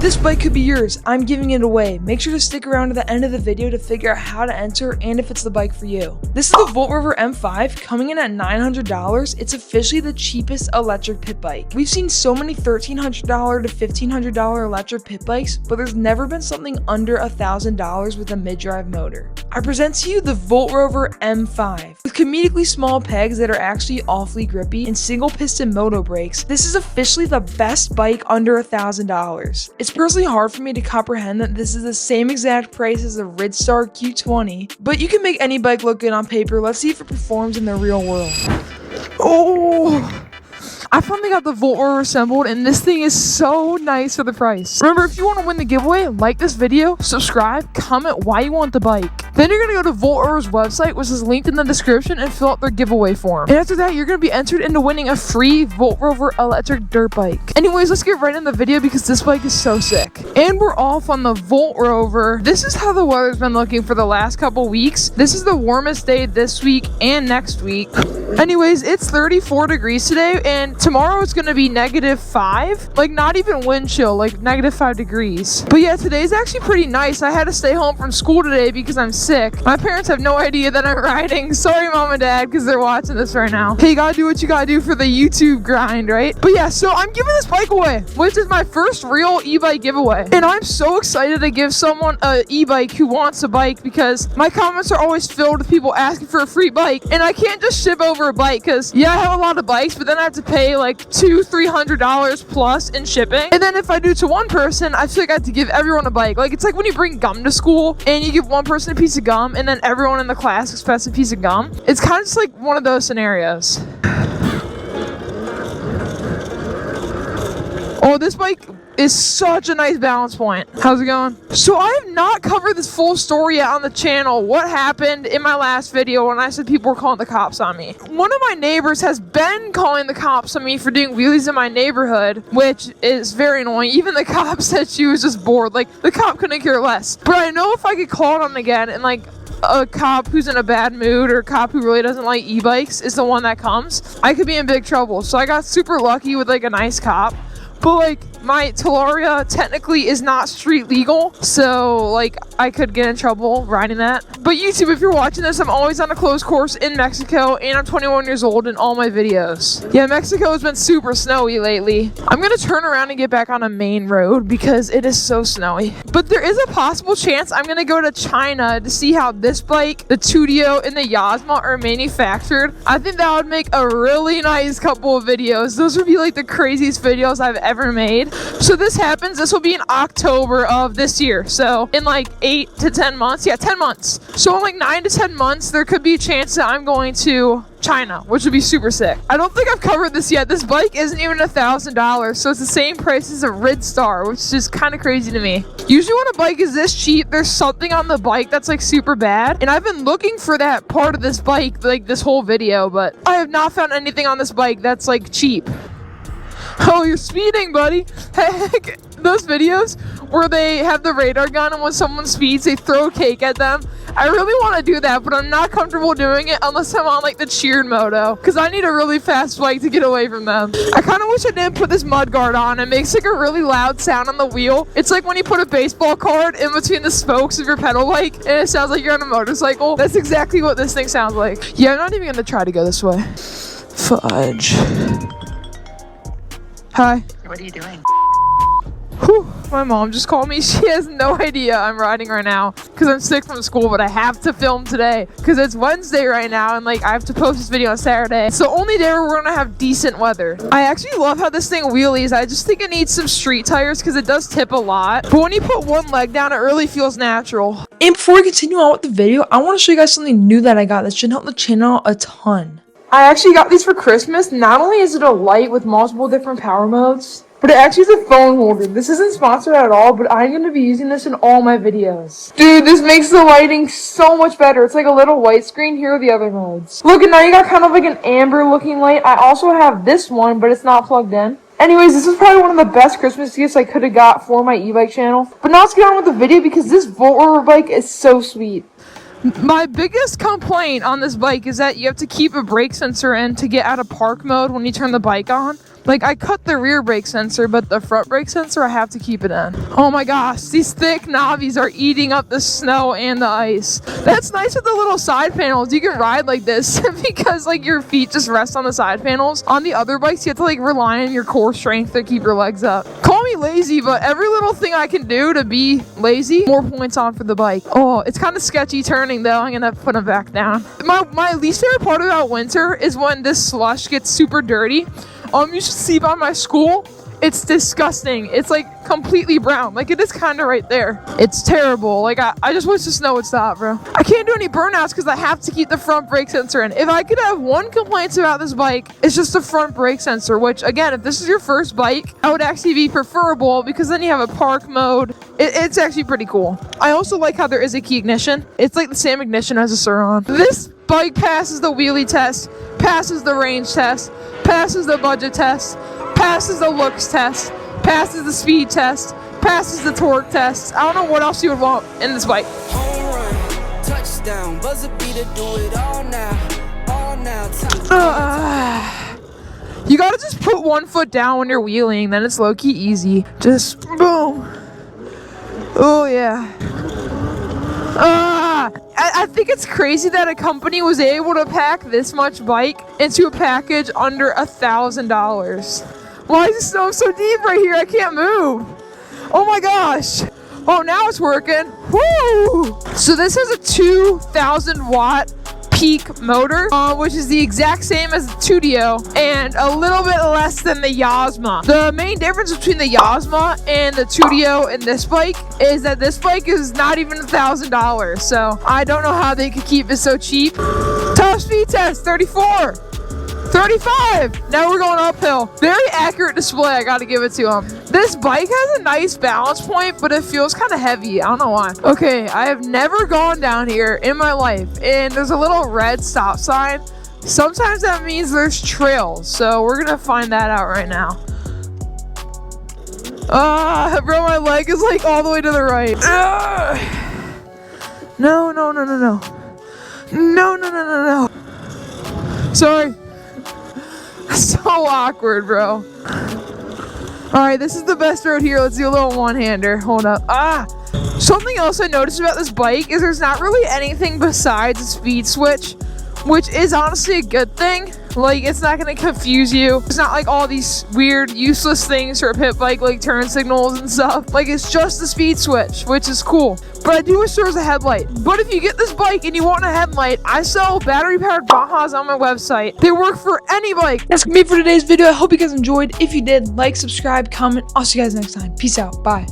This bike could be yours. I'm giving it away. Make sure to stick around to the end of the video to figure out how to enter and if it's the bike for you. This is the Voltrover M5 coming in at $900. It's officially the cheapest electric pit bike. We've seen so many $1,300 to $1,500 electric pit bikes, but there's never been something under $1,000 with a mid-drive motor. I present to you the Voltrover M5. With comedically small pegs that are actually awfully grippy and single piston moto brakes, this is officially the best bike under $1,000. It's personally hard for me to comprehend that this is the same exact price as the Ridstar Q20, but you can make any bike look good on paper. Let's see if it performs in the real world. Oh! I finally got the Voltrover assembled, and this thing is so nice for the price. Remember, if you want to win the giveaway, like this video, subscribe, comment why you want the bike. Then you're going to go to Voltrover's website, which is linked in the description, and fill out their giveaway form. And after that, you're going to be entered into winning a free Voltrover electric dirt bike. Anyways, let's get right in the video because this bike is so sick. And we're off on the Voltrover. This is how the weather's been looking for the last couple weeks. This is the warmest day this week and next week. Anyways, it's 34 degrees today, and tomorrow it's gonna be -5, like not even wind chill, like -5 degrees. But yeah, today's actually pretty nice. I had to stay home from school today because I'm sick. My parents have no idea that I'm riding. Sorry, mom and dad, because they're watching this right now. Hey, you gotta do what you gotta do for the YouTube grind, right? But yeah, so I'm giving this bike away, which is my first real e-bike giveaway. And I'm so excited to give someone a e-bike who wants a bike because my comments are always filled with people asking for a free bike, and I can't just ship over a bike because yeah, I have a lot of bikes, but then I have to pay like $200-300 plus in shipping. And then if I do to one person, I feel like I have to give everyone a bike. Like it's like when you bring gum to school and you give one person a piece of gum and then everyone in the class expects a piece of gum. It's kind of just like one of those scenarios. Oh, this bike is such a nice balance point. How's it going? So I have not covered this full story yet on the channel. What happened in my last video when I said people were calling the cops on me? One of my neighbors has been calling the cops on me for doing wheelies in my neighborhood, which is very annoying. Even the cop said she was just bored. Like the cop couldn't care less. But I know if I could call on again and like a cop who's in a bad mood or a cop who really doesn't like e-bikes is the one that comes, I could be in big trouble. So I got super lucky with like a nice cop. But like my Talaria technically is not street legal, so like I could get in trouble riding that. But YouTube, if you're watching this, I'm always on a closed course in Mexico, and I'm 21 years old in all my videos. Yeah, Mexico has been super snowy lately. I'm gonna turn around and get back on a main road because it is so snowy. But there is a possible chance I'm gonna go to China to see how this bike, the Tudio and the Yasma, are manufactured. I think that would make a really nice couple of videos. Those would be like the craziest videos I've ever made. So this happens, this will be in October of this year. So in like 8 to 10 months, yeah, 10 months. So in like 9 to 10 months, there could be a chance that I'm going to China, which would be super sick. I don't think I've covered this yet. This bike isn't even $1,000, so it's the same price as a Ridstar, which is just kind of crazy to me. Usually when a bike is this cheap, there's something on the bike that's like super bad, and I've been looking for that part of this bike like this whole video, but I have not found anything on this bike that's like cheap. Oh, you're speeding, buddy. Heck, those videos where they have the radar gun and when someone speeds, they throw a cake at them. I really want to do that, but I'm not comfortable doing it unless I'm on like the cheered moto because I need a really fast bike to get away from them. I kind of wish I didn't put this mud guard on. It makes like a really loud sound on the wheel. It's like when you put a baseball card in between the spokes of your pedal bike and it sounds like you're on a motorcycle. That's exactly what this thing sounds like. Yeah, I'm not even going to try to go this way. Fudge. Hi. What are you doing? Whew, my mom just called me. She has no idea I'm riding right now because I'm sick from school, but I have to film today because it's Wednesday right now and like I have to post this video on Saturday. It's the only day where we're gonna have decent weather. I actually love how this thing wheelies. I just think it needs some street tires because it does tip a lot. But when you put one leg down, it really feels natural. And before we continue on with the video, I want to show you guys something new that I got that should help the channel a ton. I actually got these for Christmas. Not only is it a light with multiple different power modes, but it actually is a phone holder. This isn't sponsored at all, but I'm going to be using this in all my videos. Dude, this makes the lighting so much better. It's like a little white screen. Here are the other modes. Look, and now you got kind of like an amber looking light. I also have this one, but it's not plugged in. Anyways, this is probably one of the best Christmas gifts I could have got for my e-bike channel. But now let's get on with the video because this Voltrover bike is so sweet. My biggest complaint on this bike is that you have to keep a brake sensor in to get out of park mode when you turn the bike on. Like, I cut the rear brake sensor, but the front brake sensor, I have to keep it in. Oh my gosh, these thick knobbies are eating up the snow and the ice. That's nice with the little side panels. You can ride like this because like your feet just rest on the side panels. On the other bikes, you have to like rely on your core strength to keep your legs up. Call me lazy, but every little thing I can do to be lazy, more points on for the bike. Oh, it's kind of sketchy turning though. I'm gonna put them back down. My least favorite part about winter is when this slush gets super dirty. You should see by my school. It's disgusting. It's like completely brown. Like it is kind of right there. It's terrible. Like I just wish the snow would stop, bro. I can't do any burnouts because I have to keep the front brake sensor in. If I could have one complaint about this bike, it's just the front brake sensor, which again, if this is your first bike, I would actually be preferable because then you have a park mode. It's actually pretty cool. I also like how there is a key ignition. It's like the same ignition as a Sur-Ron. This bike passes the wheelie test, passes the range test, passes the budget test, passes the looks test, passes the speed test, passes the torque test. I don't know what else you would want in this bike. Home run, touchdown, buzzer beater, do it all now. You gotta just put one foot down when you're wheeling, then it's low-key easy. Just boom. Oh yeah. I think it's crazy that a company was able to pack this much bike into a package under $1,000. Why is the snow so deep right here? I can't move. Oh my gosh. Oh, now it's working. Woo! So this has a 2,000 watt peak motor, which is the exact same as the Tudio and a little bit less than the Yasma. The main difference between the Yasma and the Tudio and this bike is that this bike is not even $1,000. So I don't know how they could keep it so cheap. Top speed test, 34. 35. Now we're going uphill. Very accurate display, I gotta give it to him. This bike has a nice balance point, but it feels kind of heavy. I don't know why. Okay, I have never gone down here in my life, and there's a little red stop sign. Sometimes that means there's trails, so we're gonna find that out right now. Bro, my leg is like all the way to the right. No. No. Sorry. So awkward, bro. Alright, this is the best road here. Let's do a little one-hander. Hold up. Something else I noticed about this bike is there's not really anything besides a speed switch, which is honestly a good thing. Like, it's not going to confuse you. It's not like all these weird, useless things for a pit bike, like turn signals and stuff. Like, it's just the speed switch, which is cool. But I do wish there was a headlight. But if you get this bike and you want a headlight, I sell battery-powered Bahas on my website. They work for any bike. That's going to be it for today's video. I hope you guys enjoyed. If you did, like, subscribe, comment. I'll see you guys next time. Peace out. Bye.